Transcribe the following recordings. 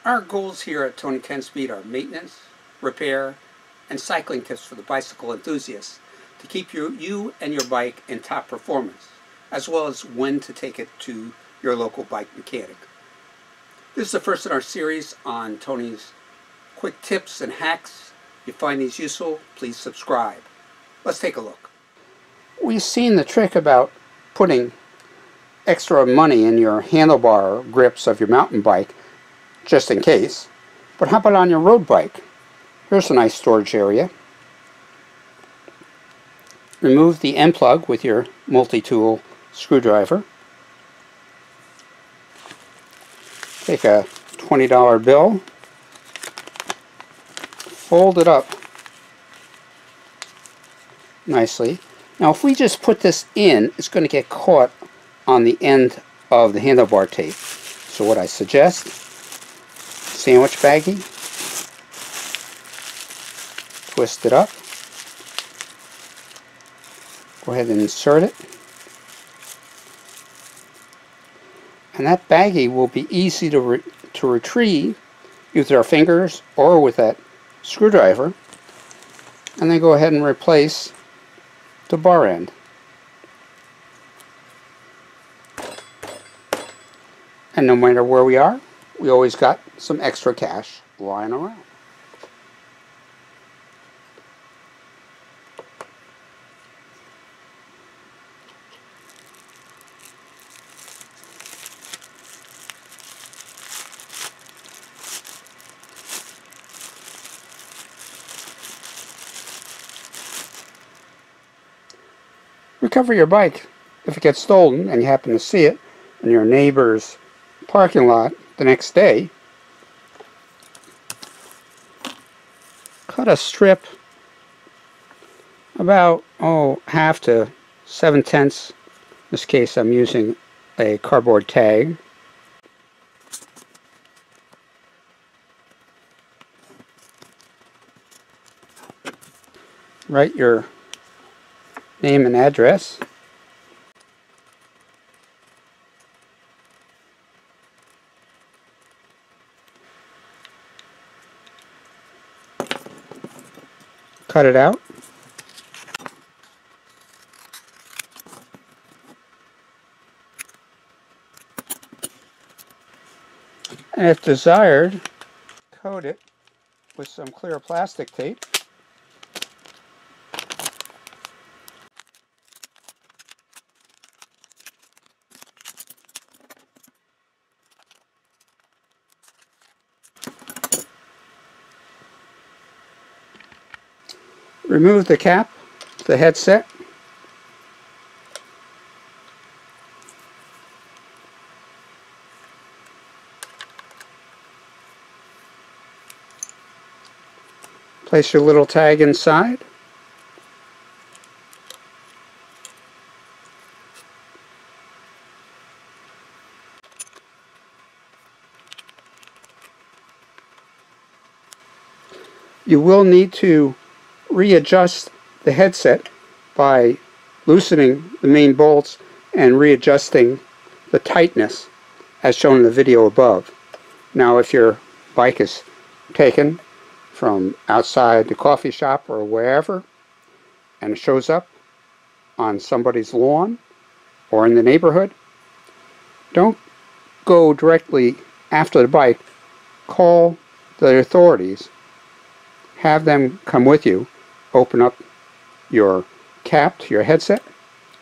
Our goals here at Tony 10 Speed are maintenance, repair, and cycling tips for the bicycle enthusiasts to keep you and your bike in top performance, as well as when to take it to your local bike mechanic. This is the first in our series on Tony's quick tips and hacks. If you find these useful, please subscribe. Let's take a look. We've seen the trick about putting extra money in your handlebar grips of your mountain bike just in case, but how about on your road bike? Here's a nice storage area. Remove the end plug with your multi-tool screwdriver. Take a $20 bill, fold it up nicely. Now if we just put this in, it's going to get caught on the end of the handlebar tape. So what I suggest, sandwich baggie, twist it up, go ahead and insert it, and that baggie will be easy to retrieve with our fingers or with that screwdriver, and then go ahead and replace the bar end. And no matter where we are, we always got some extra cash lying around. Recover your bike if it gets stolen and you happen to see it in your neighbor's parking lot the next day. Cut a strip about 1/2 to 7/10. In this case I'm using a cardboard tag. Write your name and address. Cut it out. And if desired, coat it with some clear plastic tape. Remove the cap, the headset. Place your little tag inside. You will need to readjust the headset by loosening the main bolts and readjusting the tightness as shown in the video above. Now if your bike is taken from outside the coffee shop or wherever and it shows up on somebody's lawn or in the neighborhood, don't go directly after the bike. Call the authorities. Have them come with you, open up your cap to your headset,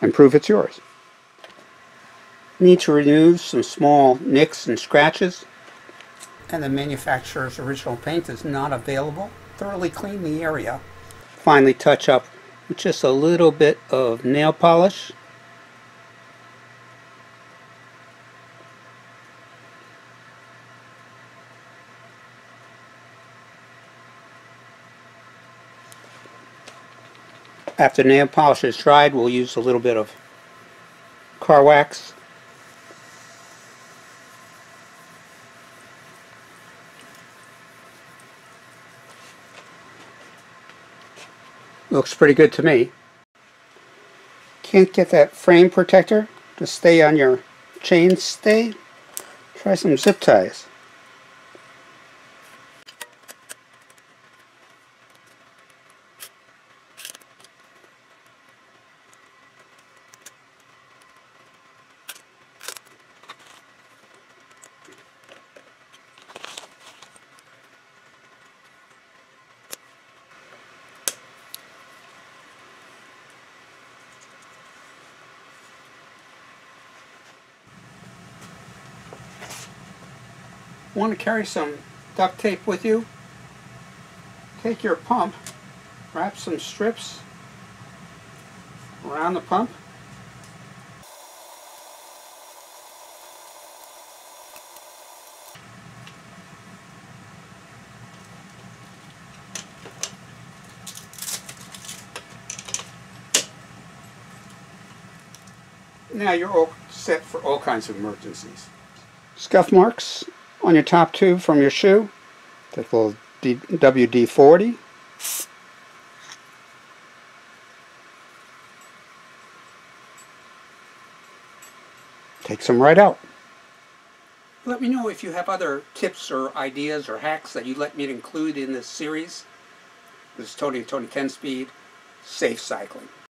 and prove it's yours. Need to remove some small nicks and scratches, and the manufacturer's original paint is not available. Thoroughly clean the area. Finally touch up with just a little bit of nail polish. After nail polish is dried, we'll use a little bit of car wax. Looks pretty good to me. Can't get that frame protector to stay on your chain stay? Try some zip ties. Want to carry some duct tape with you? Take your pump, wrap some strips around the pump. Now you're all set for all kinds of emergencies. Scuff marks on your top tube from your shoe. Take a little WD-40. Take some right out. Let me know if you have other tips or ideas or hacks that you'd like me to include in this series. This is Tony 10 Speed. Safe cycling.